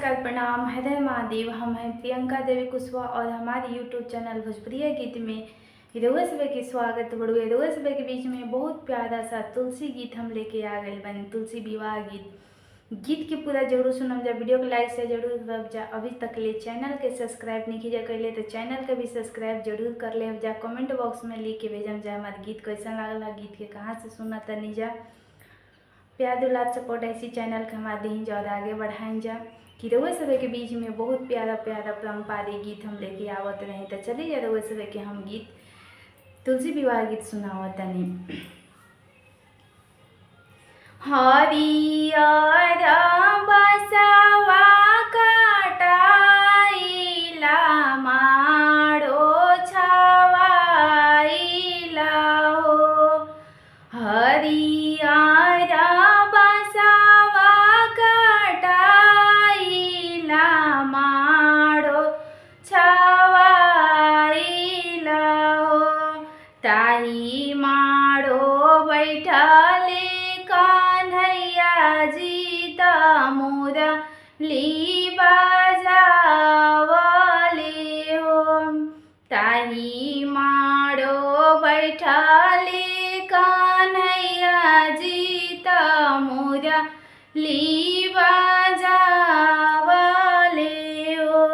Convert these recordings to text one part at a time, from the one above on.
नमस्कार, प्रणाम, हर महादेव। हम हैं प्रियंका देवी कुशवाहा और हमारे यूट्यूब चैनल भोजपुरिया गीत में रउआ सभे के स्वागत बड़ुए। रउआ सभे के बीच में बहुत प्यारा सा तुलसी गीत हम लेके आ गए बनी, तुलसी विवाह गीत के पूरा जरूर सुनम जा। वीडियो को लाइक से जरूर करब जा। अभी तक ले चैनल के सब्सक्राइब नहीं किया कर ले तो चैनल के भी सब्सक्राइब जरूर कर ले जा। कमेंट बॉक्स में लिख के भेजम जा हमारे गीत कैसा लागला, गीत के कहाँ से सुना तनी जा। प्यार दुलार सपोर्ट ऐसी चैनल के हमारे दी जा और आगे बढ़ाएं जा कि रउआ सभे के बीच में बहुत प्यारा प्यारा पारंपरिक गीत हम लेके आवत रहे। तो चलिए जा रउआ सभे के हम गीत तुलसी विवाह गीत सुनावत तनी। हरियर बसवा काटाइला माड़ो छवाइला हो। हरियर बसवा काटाइला माड़ो छवाइला हो। ताही माड़ो बैठले कन्हैया जी त मुरली बजावले हो। ताही माड़ो बैठले कन्हैया जी त मुरली बजावले हो।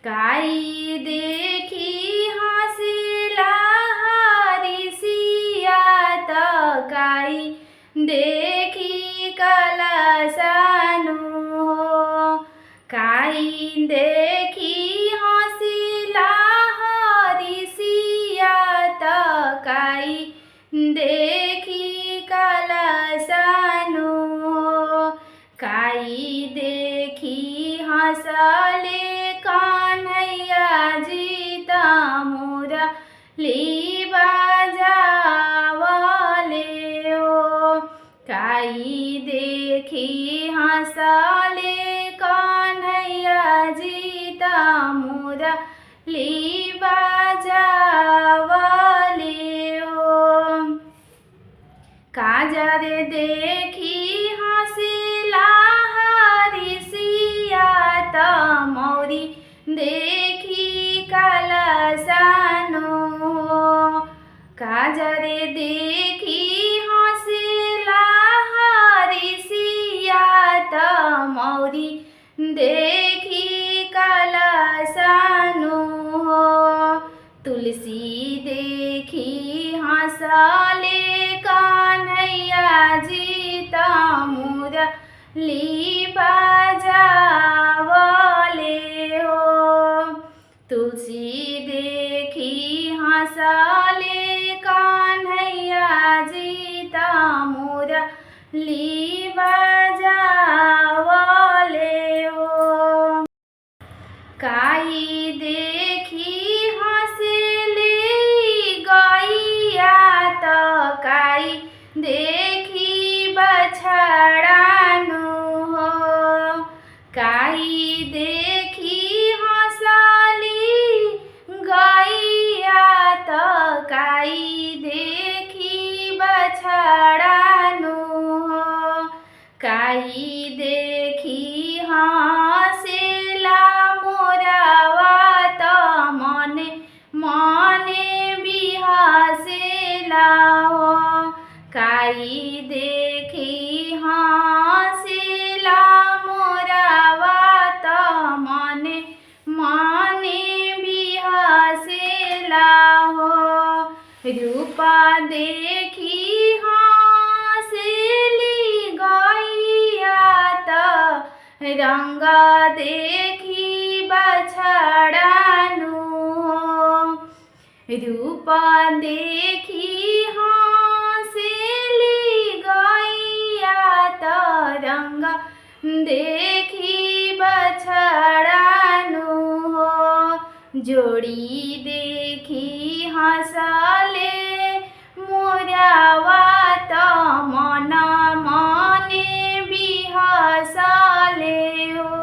काई देखी हंसिला हरिसिया त काई देखी कलशनु हो। काई देखी हंसिला हरिसिया त काई देखी कलशनु हो। काई देखी हंसले कन्हैया जी त मुरली बजावले हो। काई देखी हंसले कन्हैया जी त मुरली बजावले हो। काजर देखी हंसिला हरिसिया त मौरी देखी कलशनु हो। काजर देखी हंसिला हरिसिया त मौरी देखी कलशनु हो। तुलसी देखी हंसले कन्हैया जी त मुरली बजावले हो। तुलसी देखी हंसले कन्हैया जी त मुरली बजावले हो। काई देखी हंसले गैया त काई देखी बछड़ानु हो। काई देखी हंसली गैया त काई देखी बछड़ानु हो। काई देखी हंसेला मोरावा त मने मने बिहसेला हो। काई देखी हंसेला मोरावा त मने मने बिहसेला हो। रूपा देखी हंसेली गैया त रंग देखी बछड़ानु हो। रूप देखी हंसेली गैया त रंग देखी बछड़ानु हो। जोड़ी देखी हंसले मोरावा त मन मने बिहसले हो।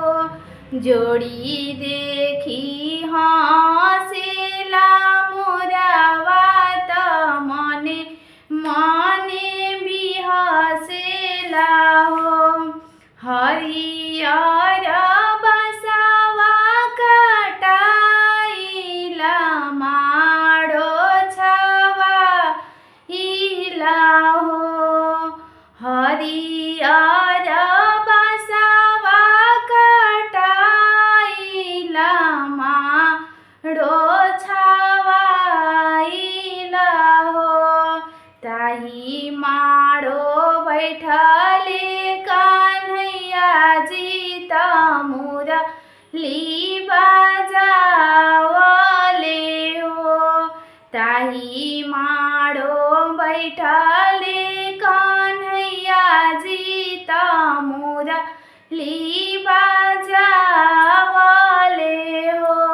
जोड़ी देखी हंसेला मोरावा त मने मने बिहसेला हो। हरियर हरियर बसवा कटाइला माडो छवाइला हो ताही माडो बैठले कान्हैया जी त मुरली बजावले हो ताही माडो बैठले कान्हैया जी त मुरली बजावले हो।